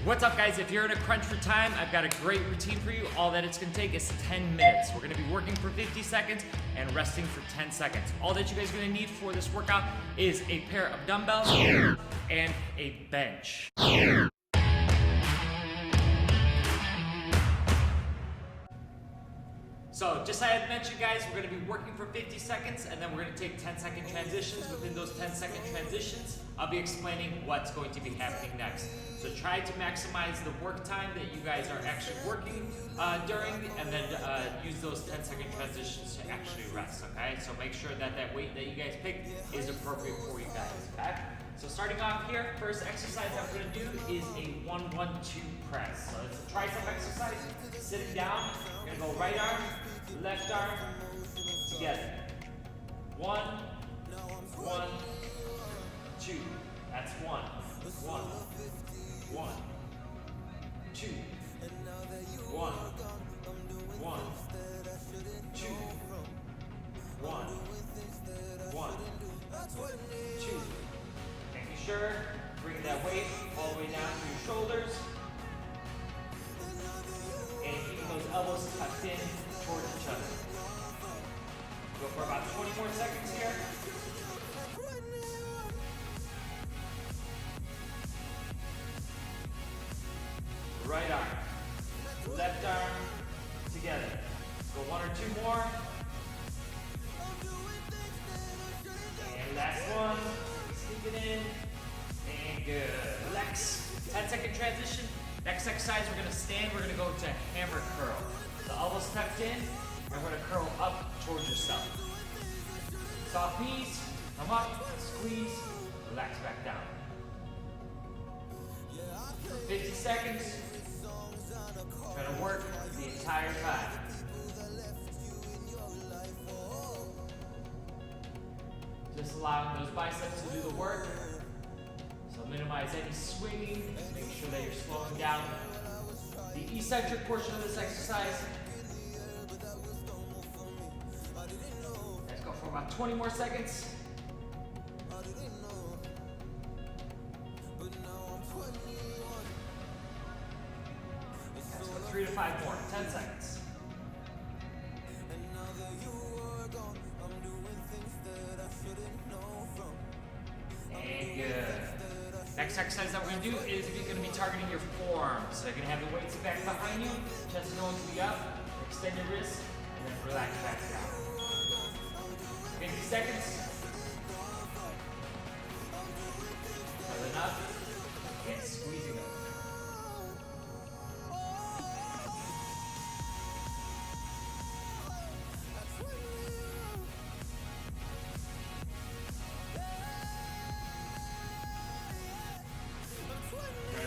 What's up, guys? If you're in a crunch for time, I've got a great routine for you. All that it's gonna take is 10 minutes. We're gonna be working for 50 seconds and resting for 10 seconds. All that you guys are gonna need for this workout is a pair of dumbbells and a bench. So, just like I had mentioned, guys, we're going to be working for 50 seconds, and then we're going to take 10-second transitions. Within those 10-second transitions, I'll be explaining what's going to be happening next. So try to maximize the work time that you guys are actually working during, and then use those 10-second transitions to actually rest, okay? So make sure that that weight that you guys pick is appropriate for you guys, okay? So starting off here, first exercise I'm going to do is a 1-1-2 press. So it's a tricep exercise. Sitting down, you're going to go right arm, left arm, together. 1, 1, 2. That's 1, 1, 1, 2, 1, 1, 2, 1, 1, 2. Making sure, bring that weight all the way down to your shoulders. And keeping those elbows tucked in towards each other. Go for about 20 more seconds here. Right arm, left arm, together. Go 1 or 2 more. And last one. Sneak it in. And good. Relax. 10-second transition. Next exercise, we're going to stand. We're going to go to hammer curl. The elbows tucked in. We're going to curl up towards yourself. Soft knees. Come up. Squeeze. Relax back down. For 50 seconds. Try to work the entire time. Just allowing those biceps to do the work. So minimize any swinging. Make sure that you're slowing down the eccentric portion of this exercise. Let's go for about 20 more seconds. Let's go 3 to 5 more. 10 seconds. And good. Next exercise that we're going to do is you're going to be targeting your forearms. So you're going to have the weights back behind you, chest going to be up, extend your wrists, and then relax back down. 50 seconds. Filling up and squeezing up.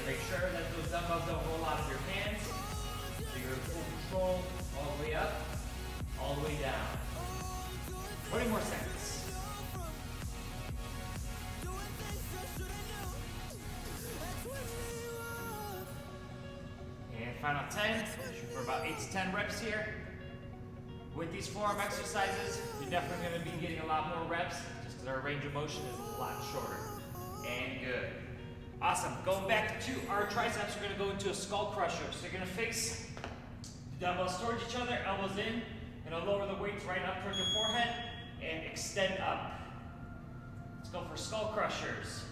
Make sure that those dumbbells don't roll out of your hands. So you're in full control all the way up, all the way down. 20 more seconds. And final 10. Shoot for about 8 to 10 reps here. With these forearm exercises, you're definitely going to be getting a lot more reps just because our range of motion is a lot shorter. And good. Awesome. Going back to our triceps, we're going to go into a skull crusher. So you're going to face the dumbbells towards each other, elbows in. You're going to lower the weights right up towards your forehead and extend up. Let's go for skull crushers.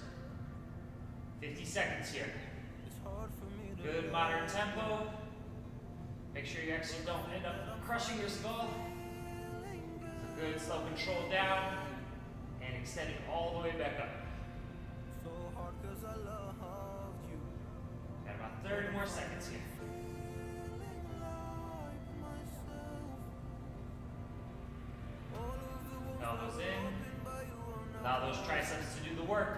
50 seconds here. Good moderate tempo. Make sure you actually don't end up crushing your skull. Good slow control down and extend it all the way back up. Got about 30 more seconds here. Elbows in. Allow those triceps to do the work.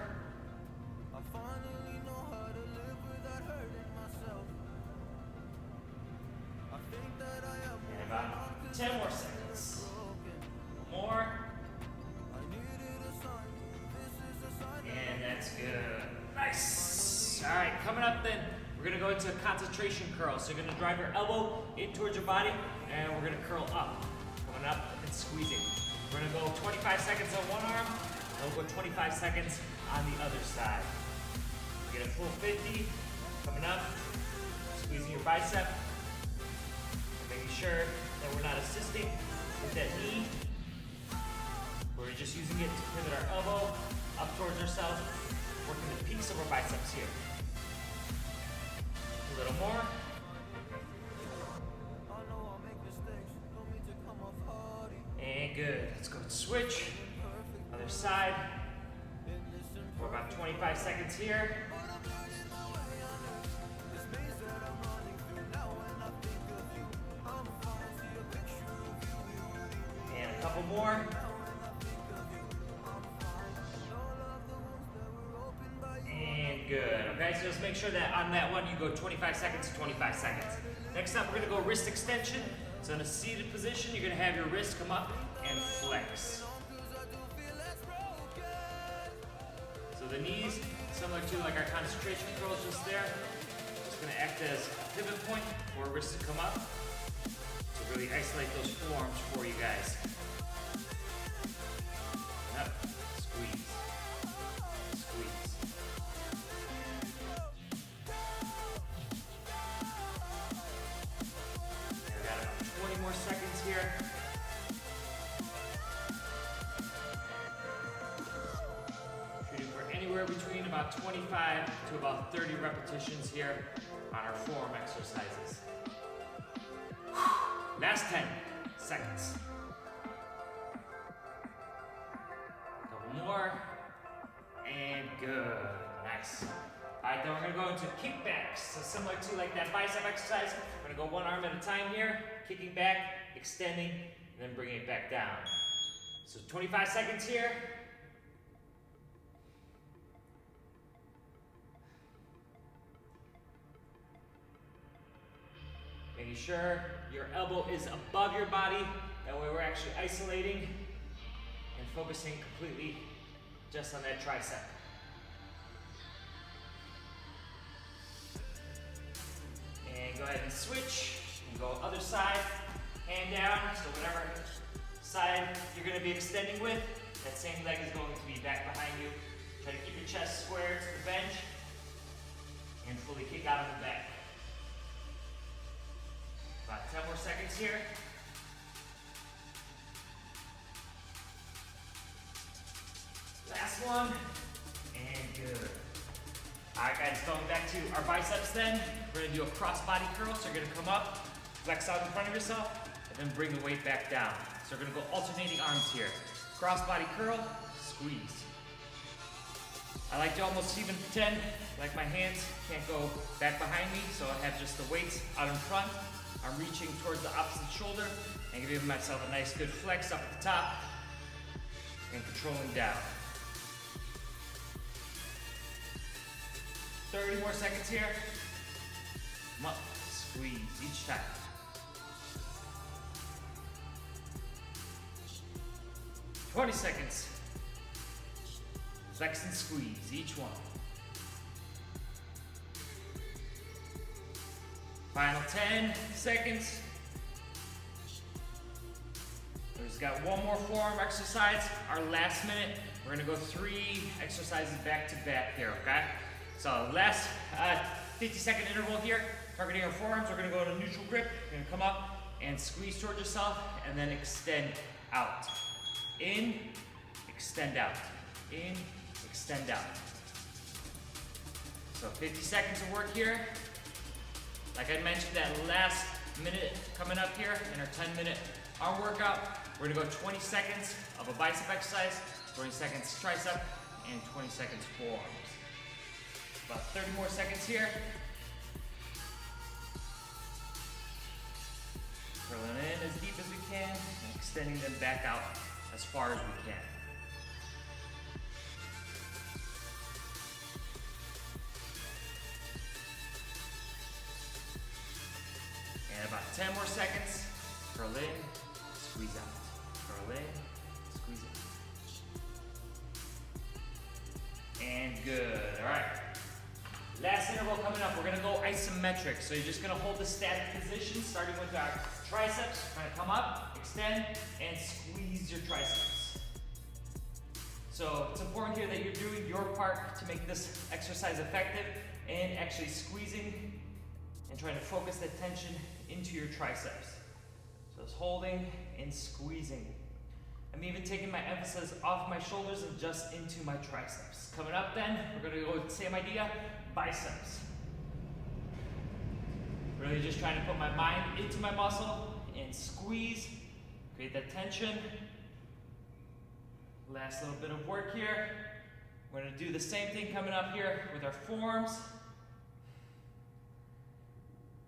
And about 10 more seconds. More. And that's good. Nice. All right, coming up then, we're going to go into a concentration curl. So you're going to drive your elbow in towards your body, and we're going to curl up. Coming up and squeezing. We're going to go 25 seconds on one arm, and we'll go 25 seconds on the other side. Get a full 50, coming up, your bicep. And making sure that we're not assisting with that knee. We're just using it to pivot our elbow up towards ourselves, working the peaks of our biceps here. A little more. And good. Let's go switch. Other side. For about 25 seconds here. And a couple more. And good. Okay, so just make sure that on that one you go 25 seconds to 25 seconds. Next up, we're going to go wrist extension. So in a seated position, you're going to have your wrist come up and flex. So the knees, similar to like our concentration curls just there, just going to act as a pivot point for wrists to come up to really isolate those forearms for you guys. Up, squeeze, squeeze. And we got about 20 more seconds here. Anywhere between about 25 to about 30 repetitions here on our forearm exercises. Last 10 seconds. Couple more. And good. Nice. Alright, then we're going to go into kickbacks. So similar to like that bicep exercise, we're going to go one arm at a time here, kicking back, extending, and then bringing it back down. So 25 seconds here. Making sure your elbow is above your body. That way we're actually isolating and focusing completely just on that tricep. And go ahead and switch and go other side, hand down. So whatever side you're going to be extending with, that same leg is going to be back behind you. Try to keep your chest square to the bench and fully kick out of the back. About 10 more seconds here. Last one. And good. Alright guys, going back to our biceps then. We're going to do a cross body curl. So you're going to come up, flex out in front of yourself, and then bring the weight back down. So we're going to go alternating arms here. Cross body curl, squeeze. I like to almost even pretend like my hands can't go back behind me, so I have just the weights out in front. I'm reaching towards the opposite shoulder and giving myself a nice good flex up at the top and controlling down. 30 more seconds here. Come up, squeeze each time. "20 seconds. Flex and squeeze each one. Final 10 seconds. We just got one more forearm exercise. Our last minute, we're gonna go 3 exercises back to back here, okay? So last 50-second interval here, targeting our forearms. We're gonna go to neutral grip. You're gonna come up and squeeze towards yourself and then extend out. In, extend out. In, extend out. So 50 seconds of work here. Like I mentioned, that last minute coming up here in our 10-minute arm workout, we're gonna go 20 seconds of a bicep exercise, 20 seconds tricep, and 20 seconds forearms. About 30 more seconds here. Curling in as deep as we can, and extending them back out as far as we can. And about 10 more seconds. Curl in, squeeze out. Curl in, squeeze out. And good, all right. Last interval coming up, we're gonna go isometric. So you're just gonna hold the static position, starting with our triceps. We're gonna come up, extend, and squeeze your triceps. So it's important here that you're doing your part to make this exercise effective and actually squeezing and trying to focus that tension into your triceps. So it's holding and squeezing. I'm even taking my emphasis off my shoulders and just into my triceps. Coming up then, we're gonna go with the same idea, biceps. Really just trying to put my mind into my muscle and squeeze, create that tension. Last little bit of work here. We're gonna do the same thing coming up here with our forearms.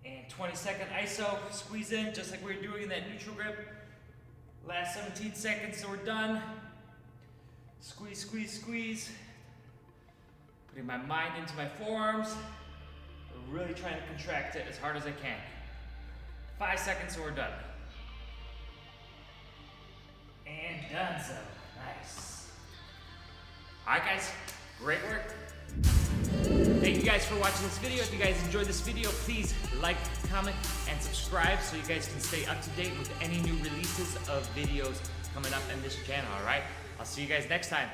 And 20-second iso, squeeze in just like we were doing in that neutral grip. Last 17 seconds so we're done. Squeeze, squeeze, squeeze. Putting my mind into my forearms. Really trying to contract it as hard as I can. 5 seconds so we're done. And done so. Nice. Alright guys, great work. Thank you guys for watching this video. If you guys enjoyed this video, please like, comment, and subscribe so you guys can stay up to date with any new releases of videos coming up in this channel, alright? I'll see you guys next time.